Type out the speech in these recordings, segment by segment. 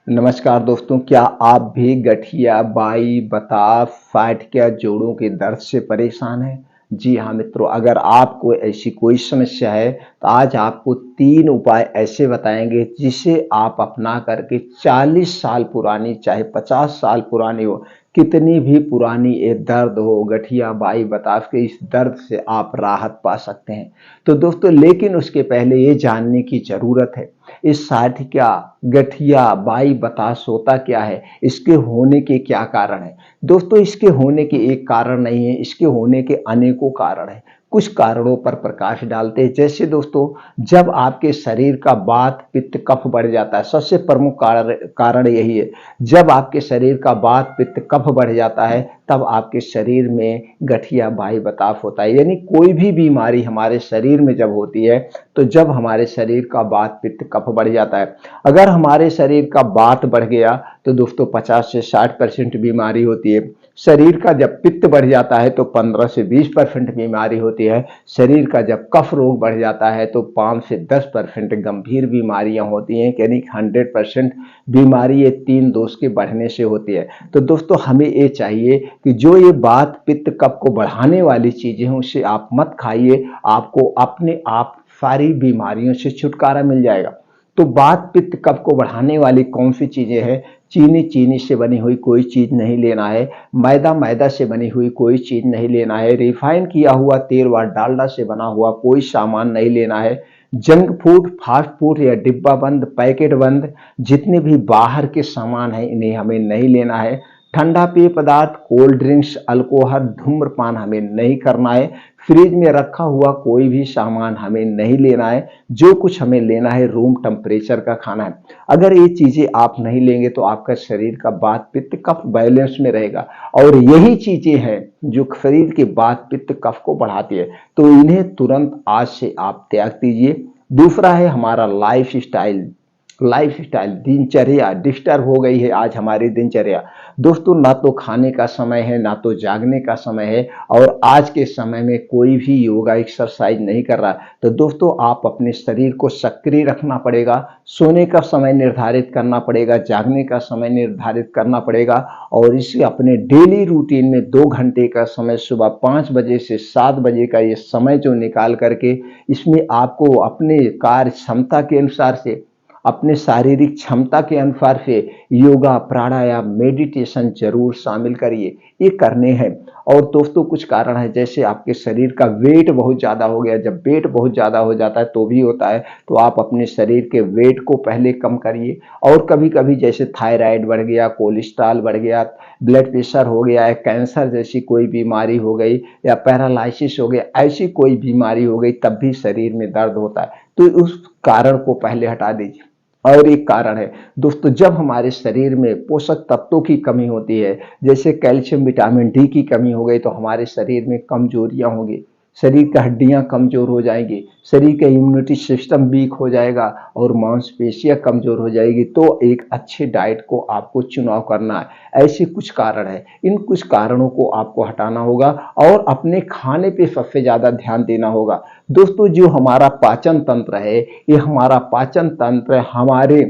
नमस्कार दोस्तों, क्या आप भी गठिया, बाई, बतास, साइटिका जोड़ों के दर्द से परेशान हैं? जी हाँ मित्रों, अगर आपको ऐसी कोई समस्या है तो आज आपको 3 उपाय ऐसे बताएंगे जिसे आप अपना करके 40 साल पुरानी चाहे 50 साल पुरानी हो, कितनी भी पुरानी ये दर्द हो, गठिया, बाई, बतास के इस दर्द से आप राहत पा सकते हैं। तो दोस्तों, लेकिन उसके पहले ये जानने की ज़रूरत है, इस साइटिका, गठिया, बाई, बतास होता क्या है, इसके होने के क्या कारण है। दोस्तों, इसके होने के एक कारण नहीं है, इसके होने के अनेकों कारण है। कुछ कारणों पर प्रकाश डालते हैं, जैसे दोस्तों, जब आपके शरीर का वात, पित्त, कफ बढ़ जाता है, सबसे प्रमुख कारण यही है। जब आपके शरीर का वात, पित्त, कफ बढ़ जाता है, तब आपके शरीर में गठिया, बाई, बतास होता है। यानी कोई भी बीमारी हमारे शरीर में जब होती है, तो जब हमारे शरीर का वात, पित्त, कफ बढ़ जाता है। अगर हमारे शरीर का वात बढ़ गया तो दोस्तों 50 से 60% बीमारी होती है। शरीर का जब पित्त बढ़ जाता है तो 15 से 20% बीमारी होती है। शरीर का जब कफ रोग बढ़ जाता है तो 5 से 10% गंभीर बीमारियां होती हैं। यानी 100% बीमारी ये 3 दोष के बढ़ने से होती है। तो दोस्तों, हमें ये चाहिए कि जो ये वात, पित्त, कफ को बढ़ाने वाली चीजें हैं उसे आप मत खाइए, आपको अपने आप सारी बीमारियों से छुटकारा मिल जाएगा। तो वात, पित्त, कफ को बढ़ाने वाली कौन सी चीजें हैं? चीनी से बनी हुई कोई चीज नहीं लेना है। मैदा से बनी हुई कोई चीज नहीं लेना है। रिफाइन किया हुआ तेल व डालडा से बना हुआ कोई सामान नहीं लेना है। जंक फूड, फास्ट फूड या डिब्बा बंद, पैकेट बंद जितने भी बाहर के सामान हैं इन्हें हमें नहीं लेना है। ठंडा पेय पदार्थ, कोल्ड ड्रिंक्स, अल्कोहल, धूम्रपान हमें नहीं करना है। फ्रिज में रखा हुआ कोई भी सामान हमें नहीं लेना है। जो कुछ हमें लेना है रूम टेम्परेचर का खाना है। अगर ये चीजें आप नहीं लेंगे तो आपका शरीर का वात, पित्त, कफ बैलेंस में रहेगा। और यही चीजें हैं जो शरीर के वात, पित्त, कफ को बढ़ाती है। तो इन्हें तुरंत आज से आप त्याग दीजिए। दूसरा है हमारा लाइफ स्टाइल, दिनचर्या डिस्टर्ब हो गई है आज हमारी दिनचर्या। दोस्तों, ना तो खाने का समय है, ना तो जागने का समय है, और आज के समय में कोई भी योगा एक्सरसाइज नहीं कर रहा। तो दोस्तों, आप अपने शरीर को सक्रिय रखना पड़ेगा। सोने का समय निर्धारित करना पड़ेगा, जागने का समय निर्धारित करना पड़ेगा। और इसे अपने डेली रूटीन में 2 घंटे का समय, सुबह 5 बजे से 7 बजे का ये समय जो निकाल करके, इसमें आपको अपने कार्य क्षमता के अनुसार से, अपने शारीरिक क्षमता के अनुसार से योगा, प्राणायाम, मेडिटेशन जरूर शामिल करिए। ये करने हैं। और दोस्तों, कुछ कारण है, जैसे आपके शरीर का वेट बहुत ज़्यादा हो गया। जब वेट बहुत ज़्यादा हो जाता है तो भी होता है, तो आप अपने शरीर के वेट को पहले कम करिए। और कभी कभी जैसे थायराइड बढ़ गया, कोलेस्ट्रॉल बढ़ गया, ब्लड प्रेशर हो गया है, कैंसर जैसी कोई बीमारी हो गई, या पैरालिसिस हो गया, ऐसी कोई बीमारी हो गई, तब भी शरीर में दर्द होता है। तो उस कारण को पहले हटा दीजिए। और एक कारण है दोस्तों, जब हमारे शरीर में पोषक तत्वों की कमी होती है, जैसे कैल्शियम, विटामिन डी की कमी हो गई, तो हमारे शरीर में कमजोरियां होंगी। शरीर की हड्डियां कमजोर हो जाएंगी, शरीर का इम्यूनिटी सिस्टम वीक हो जाएगा, और मांसपेशियां कमजोर हो जाएगी। तो एक अच्छे डाइट को आपको चुनाव करना है। ऐसे कुछ कारण है, इन कुछ कारणों को आपको हटाना होगा और अपने खाने पे सबसे ज्यादा ध्यान देना होगा। दोस्तों, जो हमारा पाचन तंत्र है, ये हमारा पाचन तंत्र हमारे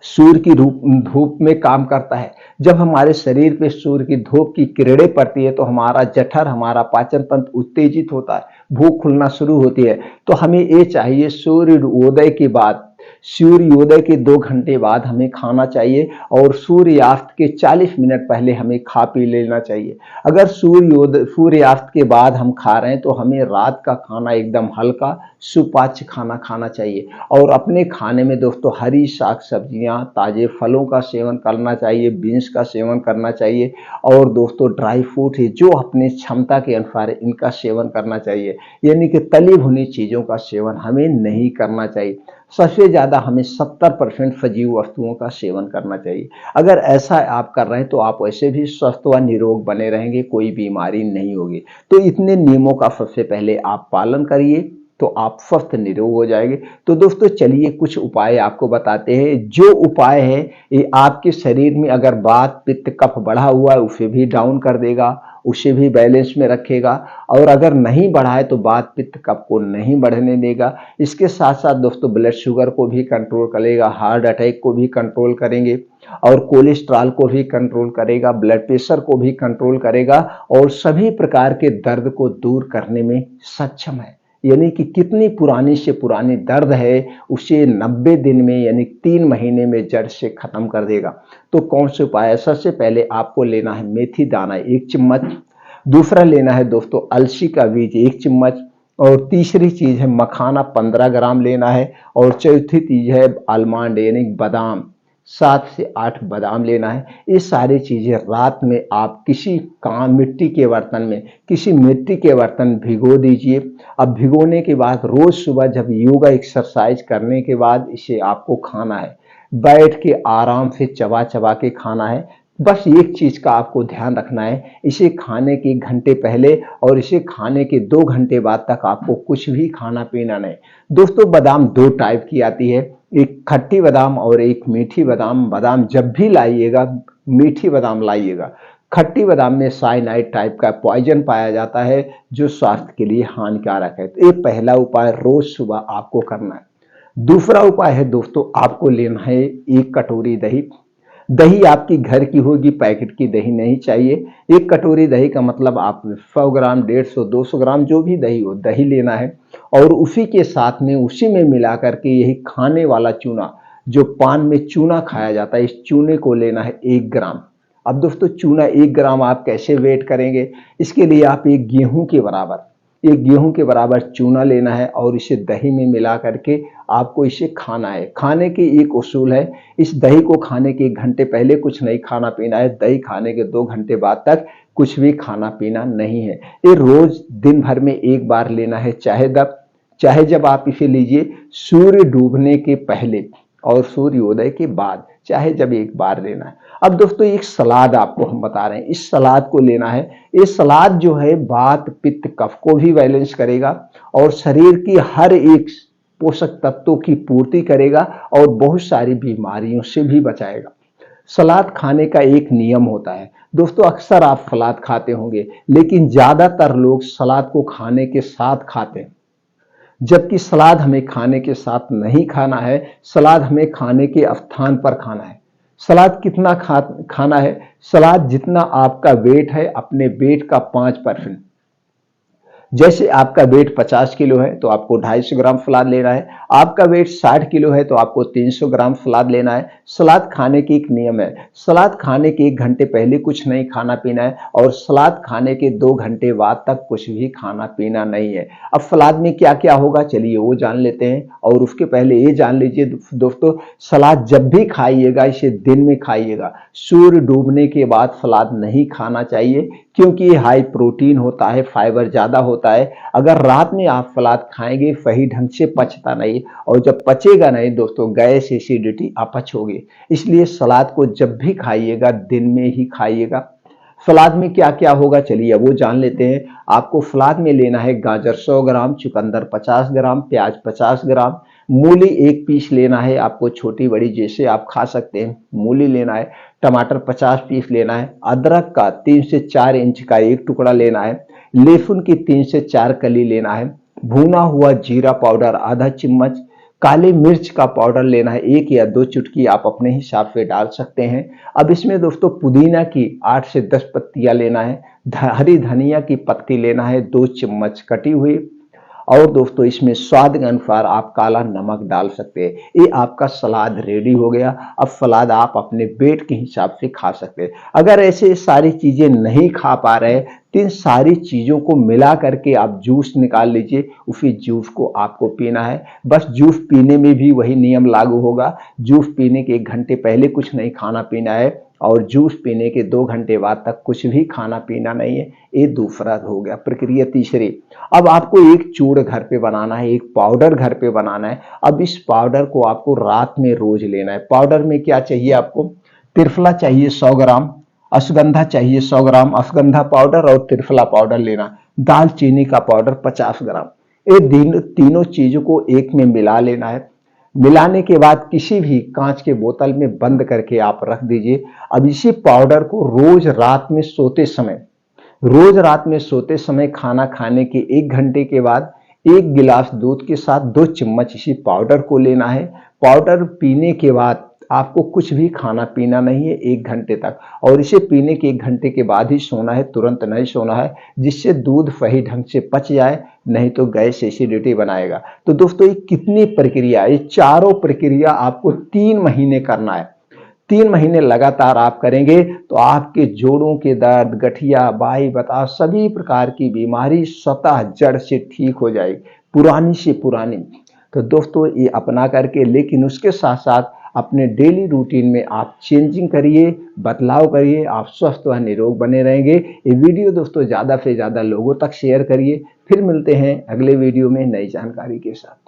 सूर्य की धूप में काम करता है। जब हमारे शरीर पे सूर्य की धूप की किरणें पड़ती है तो हमारा जठर, हमारा पाचन तंत्र उत्तेजित होता है, भूख खुलना शुरू होती है। तो हमें ये चाहिए, सूर्योदय के बाद, सूर्योदय के 2 घंटे बाद हमें खाना चाहिए, और सूर्यास्त के 40 मिनट पहले हमें खा पी लेना चाहिए। अगर सूर्यास्त के बाद हम खा रहे हैं तो हमें रात का खाना एकदम हल्का सुपाच्य खाना खाना चाहिए। और अपने खाने में दोस्तों हरी साग सब्जियां, ताजे फलों का सेवन करना चाहिए, बीन्स का सेवन करना चाहिए। और दोस्तों, ड्राई फ्रूट है जो अपने क्षमता के अनुसार इनका सेवन करना चाहिए। यानी कि तली भुनी चीजों का सेवन हमें नहीं करना चाहिए। सबसे ज्यादा हमें 70% सजीव वस्तुओं का सेवन करना चाहिए। अगर ऐसा आप कर रहे हैं तो आप वैसे भी स्वस्थ व निरोग बने रहेंगे, कोई बीमारी नहीं होगी। तो इतने नियमों का सबसे पहले आप पालन करिए। तो आप स्वस्थ निरोग हो जाएंगे। तो दोस्तों चलिए कुछ उपाय आपको बताते हैं। जो उपाय है ये आपके शरीर में अगर वात पित्त कफ बढ़ा हुआ है उसे भी डाउन कर देगा, उसे भी बैलेंस में रखेगा, और अगर नहीं बढ़ा है तो वात पित्त कफ को नहीं बढ़ने देगा। इसके साथ साथ दोस्तों ब्लड शुगर को भी कंट्रोल करेगा, हार्ट अटैक को भी कंट्रोल करेंगे, और कोलेस्ट्रॉल को भी कंट्रोल करेगा, ब्लड प्रेशर को भी कंट्रोल करेगा, और सभी प्रकार के दर्द को दूर करने में सक्षम है। यानी कि कितनी पुरानी से पुरानी दर्द है उसे 90 दिन में यानी 3 महीने में जड़ से खत्म कर देगा। तो कौन से उपाय है? सबसे पहले आपको लेना है मेथी दाना 1 चम्मच, दूसरा लेना है दोस्तों अलसी का बीज 1 चम्मच, और तीसरी चीज है मखाना 15 ग्राम लेना है, और चौथी चीज है आलमंड यानी बादाम 7 से 8 बादाम लेना है। ये सारी चीजें रात में आप किसी मिट्टी के बर्तन में, किसी मिट्टी के बर्तन भिगो दीजिए। अब भिगोने के बाद रोज सुबह जब योगा एक्सरसाइज करने के बाद इसे आपको खाना है, बैठ के आराम से चबा चबा के खाना है। बस एक चीज का आपको ध्यान रखना है, इसे खाने के 1 घंटे पहले और इसे खाने के 2 घंटे बाद तक आपको कुछ भी खाना पीना नहीं। दोस्तों बादाम 2 टाइप की आती है, एक खट्टी बादाम और एक मीठी बादाम। बादाम जब भी लाइएगा मीठी बादाम लाइएगा। खट्टी बादाम में साइनाइड टाइप का पॉइजन पाया जाता है जो स्वास्थ्य के लिए हानिकारक है। तो ये पहला उपाय रोज सुबह आपको करना है। दूसरा उपाय है दोस्तों आपको लेना है 1 कटोरी दही। दही आपकी घर की होगी, पैकेट की दही नहीं चाहिए। 1 कटोरी दही का मतलब आप 100 ग्राम 150 200 ग्राम जो भी दही हो दही लेना है, और उसी के साथ में उसी में मिला करके यही खाने वाला चूना जो पान में चूना खाया जाता है इस चूने को लेना है 1 ग्राम। अब दोस्तों चूना 1 ग्राम आप कैसे वेट करेंगे? इसके लिए आप एक गेहूं के बराबर चूना लेना है और इसे दही में मिला करके आपको इसे खाना है। खाने की एक उसूल है, इस दही को खाने के 1 घंटे पहले कुछ नहीं खाना पीना है, दही खाने के 2 घंटे बाद तक कुछ भी खाना पीना नहीं है। ये रोज दिन भर में 1 बार लेना है, चाहे जब आप इसे लीजिए सूर्य डूबने के पहले और सूर्योदय के बाद, चाहे जब 1 बार लेना है। अब दोस्तों एक सलाद आपको हम बता रहे हैं, इस सलाद को लेना है। ये सलाद जो है वात पित्त कफ को भी बैलेंस करेगा और शरीर की हर एक पोषक तत्वों की पूर्ति करेगा और बहुत सारी बीमारियों से भी बचाएगा। सलाद खाने का एक नियम होता है दोस्तों, अक्सर आप सलाद खाते होंगे लेकिन ज्यादातर लोग सलाद को खाने के साथ खाते हैं, जबकि सलाद हमें खाने के साथ नहीं खाना है। सलाद हमें खाने के स्थान पर खाना है। सलाद कितना खाना है? सलाद जितना आपका वेट है अपने वेट का 5%। जैसे आपका वेट 50 किलो है तो आपको 250 ग्राम सलाद लेना है, आपका वेट 60 किलो है तो आपको 300 ग्राम सलाद लेना है। सलाद खाने की एक नियम है, सलाद खाने के 1 घंटे पहले कुछ नहीं खाना पीना है और सलाद खाने के 2 घंटे बाद तक कुछ भी खाना पीना नहीं है। अब सलाद में क्या क्या होगा चलिए वो जान लेते हैं, और उसके पहले ये जान लीजिए दोस्तों, सलाद जब भी खाइएगा इसे दिन में खाइएगा, सूर्य डूबने के बाद सलाद नहीं खाना चाहिए क्योंकि ये हाई प्रोटीन होता है, फाइबर ज्यादा होता है। अगर रात में आप सलाद खाएंगे सही ढंग से पचता नहीं, और जब पचेगा नहीं दोस्तों गैस एसिडिटी अपच होगी। इसलिए सलाद को जब भी खाइएगा दिन में ही खाइएगा। सलाद में क्या क्या होगा चलिए वो जान लेते हैं। आपको सलाद में लेना है गाजर 100 ग्राम, चुकंदर 50 ग्राम, प्याज 50 ग्राम, मूली 1 पीस लेना है, आपको छोटी बड़ी जैसे आप खा सकते हैं मूली लेना है, टमाटर 50 पीस लेना है, अदरक का 3 से 4 इंच का 1 टुकड़ा लेना है, लहसुन की 3 से 4 कली लेना है, भुना हुआ जीरा पाउडर आधा चम्मच, काली मिर्च का पाउडर लेना है 1 या 2 चुटकी, आप अपने हिसाब से डाल सकते हैं। अब इसमें दोस्तों पुदीना की 8 से 10 पत्तियां लेना है, हरी धनिया की पत्ती लेना है 2 चम्मच कटी हुई, और दोस्तों इसमें स्वाद के अनुसार आप काला नमक डाल सकते हैं। ये आपका सलाद रेडी हो गया। अब सलाद आप अपने वेट के हिसाब से खा सकते हैं। अगर ऐसे सारी चीजें नहीं खा पा रहे तो इन सारी चीजों को मिला करके आप जूस निकाल लीजिए, उसी जूस को आपको पीना है। बस जूस पीने में भी वही नियम लागू होगा, जूस पीने के 1 घंटे पहले कुछ नहीं खाना पीना है और जूस पीने के 2 घंटे बाद तक कुछ भी खाना पीना नहीं है। ये दूसरा हो गया प्रक्रिया तीसरी। अब आपको एक चूर्ण घर पे बनाना है, एक पाउडर घर पे बनाना है। अब इस पाउडर को आपको रात में रोज लेना है। पाउडर में क्या चाहिए आपको? त्रिफला चाहिए 100 ग्राम, अश्वगंधा चाहिए 100 ग्राम, अश्वगंधा पाउडर और त्रिफला पाउडर लेना, दालचीनी का पाउडर 50 ग्राम। ये तीनों चीजों को एक में मिला लेना है। मिलाने के बाद किसी भी कांच के बोतल में बंद करके आप रख दीजिए। अब इसी पाउडर को रोज रात में सोते समय खाना खाने के 1 घंटे के बाद 1 गिलास दूध के साथ 2 चम्मच इसी पाउडर को लेना है। पाउडर पीने के बाद आपको कुछ भी खाना पीना नहीं है 1 घंटे तक, और इसे पीने के 1 घंटे के बाद ही सोना है, तुरंत नहीं सोना है, जिससे दूध सही ढंग से पच जाए, नहीं तो गैस एसिडिटी बनाएगा। तो दोस्तों ये कितनी प्रक्रिया, ये चारों प्रक्रिया आपको 3 महीने करना है। 3 महीने लगातार आप करेंगे तो आपके जोड़ों के दर्द, गठिया, बाई बताओ सभी प्रकार की बीमारी स्वतः जड़ से ठीक हो जाएगी, पुरानी से पुरानी। तो दोस्तों ये अपना करके, लेकिन उसके साथ साथ अपने डेली रूटीन में आप चेंजिंग करिए, बदलाव करिए, आप स्वस्थ व निरोग बने रहेंगे। ये वीडियो दोस्तों ज़्यादा से ज़्यादा लोगों तक शेयर करिए। फिर मिलते हैं अगले वीडियो में नई जानकारी के साथ।